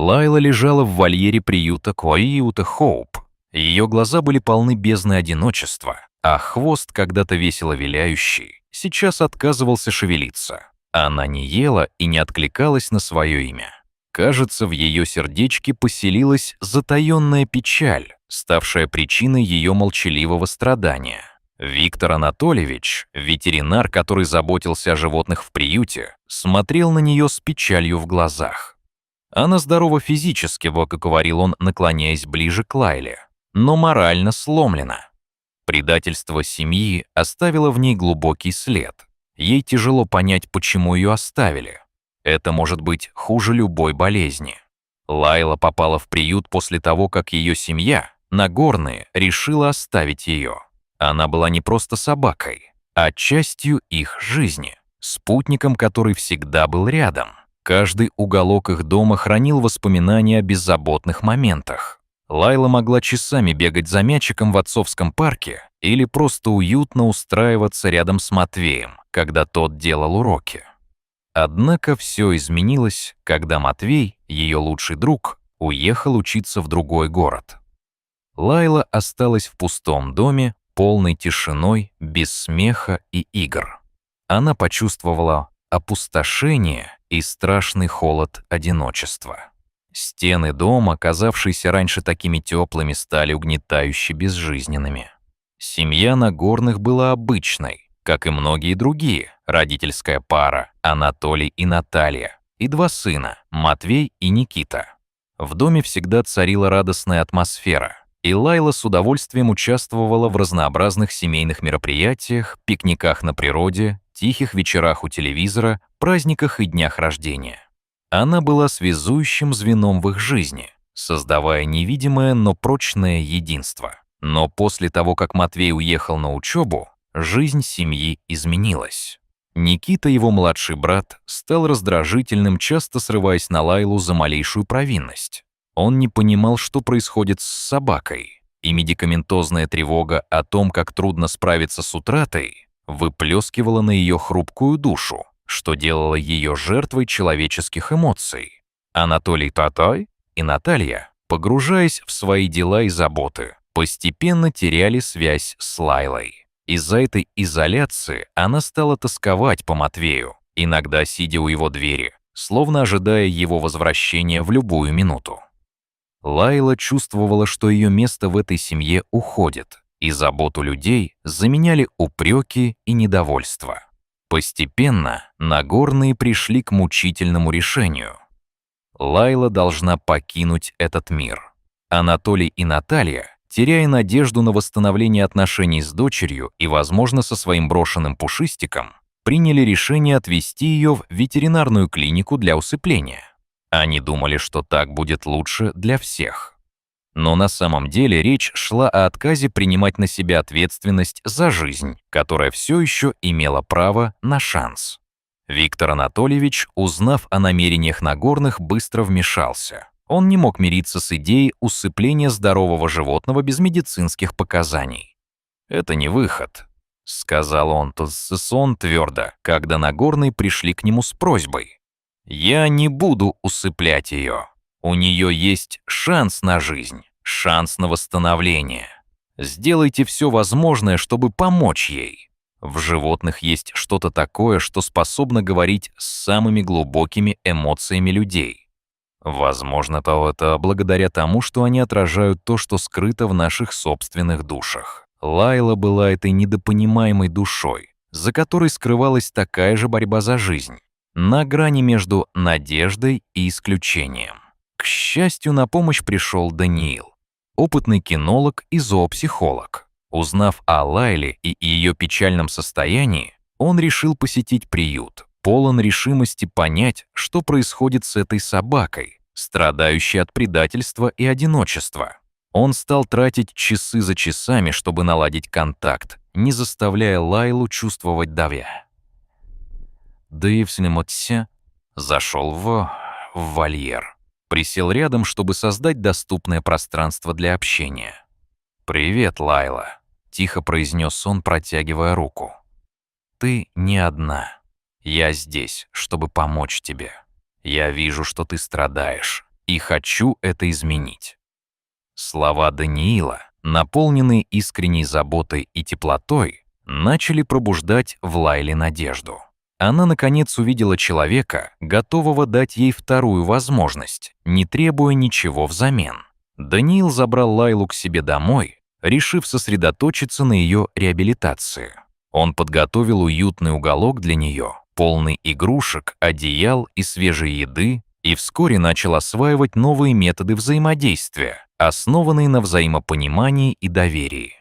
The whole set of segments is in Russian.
Лайла лежала в вольере приюта Квоиута Хоуп. Ее глаза были полны бездны одиночества, а хвост, когда-то весело виляющий, сейчас отказывался шевелиться. Она не ела и не откликалась на свое имя. Кажется, в ее сердечке поселилась затаенная печаль, ставшая причиной ее молчаливого страдания. Виктор Анатольевич, ветеринар, который заботился о животных в приюте, смотрел на нее с печалью в глазах. Она здорова физически, как говорил он, наклоняясь ближе к Лайле, но морально сломлена. Предательство семьи оставило в ней глубокий след. Ей тяжело понять, почему ее оставили. Это может быть хуже любой болезни. Лайла попала в приют после того, как ее семья, Нагорные, решила оставить ее. Она была не просто собакой, а частью их жизни, спутником, который всегда был рядом. Каждый уголок их дома хранил воспоминания о беззаботных моментах. Лайла могла часами бегать за мячиком в отцовском парке или просто уютно устраиваться рядом с Матвеем, когда тот делал уроки. Однако все изменилось, когда Матвей, ее лучший друг, уехал учиться в другой город. Лайла осталась в пустом доме, полной тишиной, без смеха и игр. Она почувствовала опустошение и страшный холод одиночества. Стены дома, казавшиеся раньше такими теплыми, стали угнетающе безжизненными. Семья Нагорных была обычной, как и многие другие, родительская пара Анатолий и Наталья, и два сына, Матвей и Никита. В доме всегда царила радостная атмосфера, и Лайла с удовольствием участвовала в разнообразных семейных мероприятиях, пикниках на природе, тихих вечерах у телевизора, праздниках и днях рождения. Она была связующим звеном в их жизни, создавая невидимое, но прочное единство. Но после того, как Матвей уехал на учебу, жизнь семьи изменилась. Никита, его младший брат, стал раздражительным, часто срываясь на Лайлу за малейшую провинность. Он не понимал, что происходит с собакой, и медикаментозная тревога о том, как трудно справиться с утратой, выплескивала на ее хрупкую душу, что делало ее жертвой человеческих эмоций. Анатолий Татай и Наталья, погружаясь в свои дела и заботы, постепенно теряли связь с Лайлой. Из-за этой изоляции она стала тосковать по Матвею, иногда сидя у его двери, словно ожидая его возвращения в любую минуту. Лайла чувствовала, что ее место в этой семье уходит, и заботу людей заменяли упреки и недовольство. Постепенно Нагорные пришли к мучительному решению. Лайла должна покинуть этот мир. Анатолий и Наталья, теряя надежду на восстановление отношений с дочерью и, возможно, со своим брошенным пушистиком, приняли решение отвезти ее в ветеринарную клинику для усыпления. Они думали, что так будет лучше для всех. Но на самом деле речь шла о отказе принимать на себя ответственность за жизнь, которая все еще имела право на шанс. Виктор Анатольевич, узнав о намерениях Нагорных, быстро вмешался. Он не мог мириться с идеей усыпления здорового животного без медицинских показаний. «Это не выход», — сказал он твердо, когда Нагорные пришли к нему с просьбой. «Я не буду усыплять ее. У нее есть шанс на жизнь, шанс на восстановление. Сделайте все возможное, чтобы помочь ей. В животных есть что-то такое, что способно говорить с самыми глубокими эмоциями людей. Возможно, это благодаря тому, что они отражают то, что скрыто в наших собственных душах». Лайла была этой недопонимаемой душой, за которой скрывалась такая же борьба за жизнь, на грани между надеждой и исключением. К счастью, на помощь пришел Даниил, опытный кинолог и зоопсихолог. Узнав о Лайле и ее печальном состоянии, он решил посетить приют, полон решимости понять, что происходит с этой собакой, страдающей от предательства и одиночества. Он стал тратить часы за часами, чтобы наладить контакт, не заставляя Лайлу чувствовать давя. Зашел в вольер. Присел рядом, чтобы создать доступное пространство для общения. «Привет, Лайла», — тихо произнес он, протягивая руку. «Ты не одна. Я здесь, чтобы помочь тебе. Я вижу, что ты страдаешь, и хочу это изменить». Слова Даниила, наполненные искренней заботой и теплотой, начали пробуждать в Лайле надежду. Она, наконец, увидела человека, готового дать ей вторую возможность, не требуя ничего взамен. Даниил забрал Лайлу к себе домой, решив сосредоточиться на ее реабилитации. Он подготовил уютный уголок для нее, полный игрушек, одеял и свежей еды, и вскоре начал осваивать новые методы взаимодействия, основанные на взаимопонимании и доверии.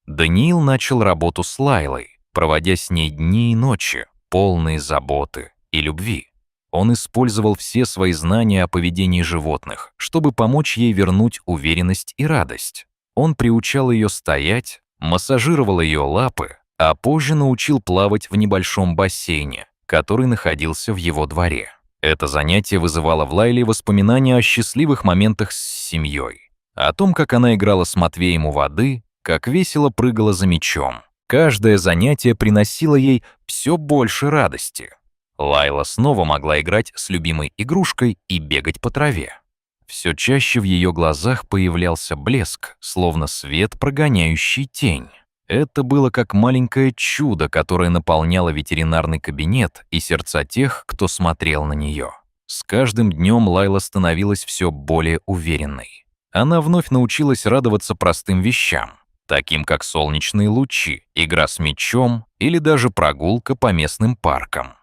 Даниил начал работу с Лайлой, проводя с ней дни и ночи, полные заботы и любви. Он использовал все свои знания о поведении животных, чтобы помочь ей вернуть уверенность и радость. Он приучал ее стоять, массажировал ее лапы, а позже научил плавать в небольшом бассейне, который находился в его дворе. Это занятие вызывало в Лайле воспоминания о счастливых моментах с семьей, о том, как она играла с Матвеем у воды, как весело прыгала за мячом. Каждое занятие приносило ей все больше радости. Лайла снова могла играть с любимой игрушкой и бегать по траве. Все чаще в ее глазах появлялся блеск, словно свет, прогоняющий тень. Это было как маленькое чудо, которое наполняло ветеринарный кабинет и сердца тех, кто смотрел на нее. С каждым днем Лайла становилась все более уверенной. Она вновь научилась радоваться простым вещам, таким как солнечные лучи, игра с мячом или даже прогулка по местным паркам.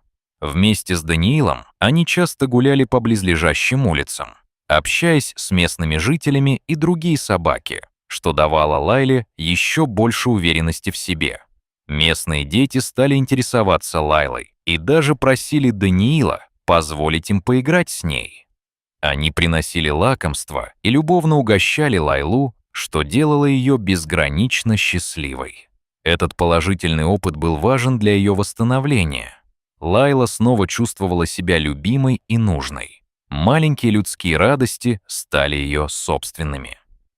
Вместе с Даниилом они часто гуляли по близлежащим улицам, общаясь с местными жителями и другие собаки, что давало Лайле еще больше уверенности в себе. Местные дети стали интересоваться Лайлой и даже просили Даниила позволить им поиграть с ней. Они приносили лакомства и любовно угощали Лайлу, что делало ее безгранично счастливой. Этот положительный опыт был важен для ее восстановления. Лайла снова чувствовала себя любимой и нужной. Маленькие людские радости стали ее собственными.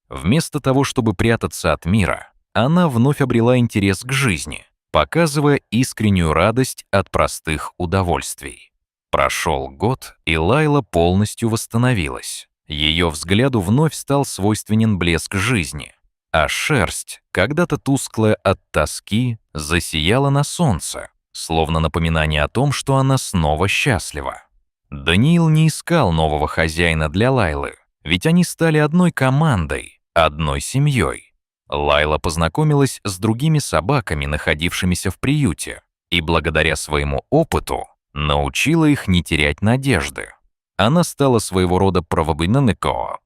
Вместо того, чтобы прятаться от мира, она вновь обрела интерес к жизни, показывая искреннюю радость от простых удовольствий. Прошел год, и Лайла полностью восстановилась. Ее взгляду вновь стал свойственен блеск жизни, а шерсть, когда-то тусклая от тоски, засияла на солнце, словно напоминание о том, что она снова счастлива. Даниил не искал нового хозяина для Лайлы, ведь они стали одной командой, одной семьей. Лайла познакомилась с другими собаками, находившимися в приюте, и благодаря своему опыту научила их не терять надежды. Она стала своего рода проводником.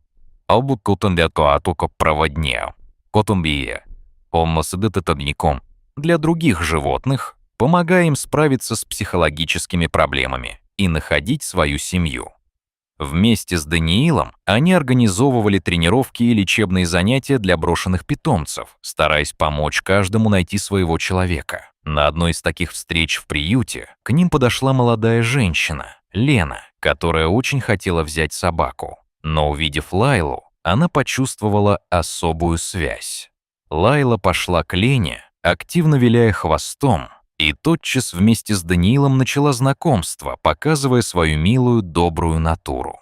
Для других животных, помогая им справиться с психологическими проблемами и находить свою семью. Вместе с Даниилом они организовывали тренировки и лечебные занятия для брошенных питомцев, стараясь помочь каждому найти своего человека. На одной из таких встреч в приюте к ним подошла молодая женщина, Лена, которая очень хотела взять собаку. Но увидев Лайлу, она почувствовала особую связь. Лайла пошла к Лене, активно виляя хвостом, и тотчас вместе с Даниилом начала знакомство, показывая свою милую, добрую натуру.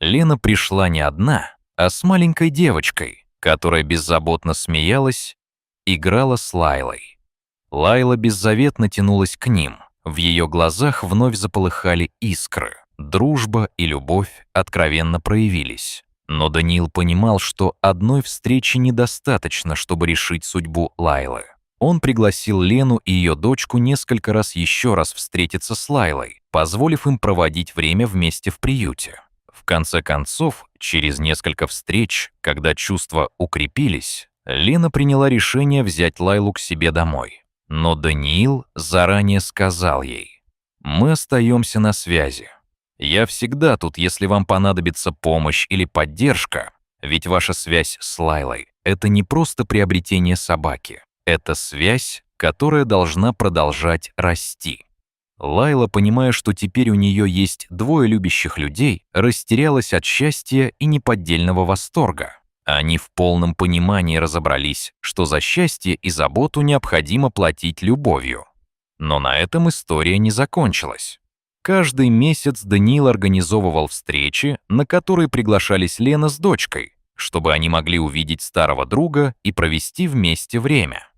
Лена пришла не одна, а с маленькой девочкой, которая беззаботно смеялась, играла с Лайлой. Лайла беззаветно тянулась к ним, в ее глазах вновь заполыхали искры, дружба и любовь откровенно проявились. Но Даниил понимал, что одной встречи недостаточно, чтобы решить судьбу Лайлы. Он пригласил Лену и ее дочку несколько раз еще раз встретиться с Лайлой, позволив им проводить время вместе в приюте. В конце концов, через несколько встреч, когда чувства укрепились, Лена приняла решение взять Лайлу к себе домой. Но Даниил заранее сказал ей: «Мы остаемся на связи. Я всегда тут, если вам понадобится помощь или поддержка, ведь ваша связь с Лайлой — это не просто приобретение собаки. Это связь, которая должна продолжать расти». Лайла, понимая, что теперь у нее есть двое любящих людей, растерялась от счастья и неподдельного восторга. Они в полном понимании разобрались, что за счастье и заботу необходимо платить любовью. Но на этом история не закончилась. Каждый месяц Даниил организовывал встречи, на которые приглашались Лена с дочкой, чтобы они могли увидеть старого друга и провести вместе время.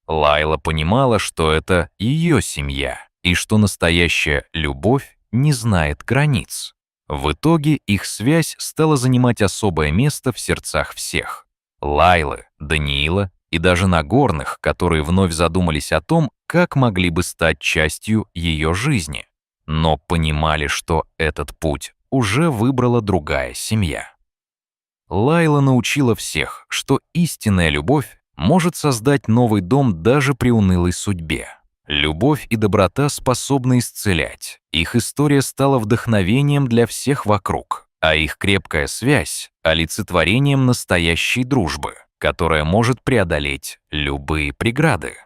Лайла понимала, что это ее семья, и что настоящая любовь не знает границ. В итоге их связь стала занимать особое место в сердцах всех. Лайлы, Даниила и даже Нагорных, которые вновь задумались о том, как могли бы стать частью ее жизни, но понимали, что этот путь уже выбрала другая семья. Лайла научила всех, что истинная любовь может создать новый дом даже при унылой судьбе. Любовь и доброта способны исцелять. Их история стала вдохновением для всех вокруг, а их крепкая связь — олицетворением настоящей дружбы, которая может преодолеть любые преграды.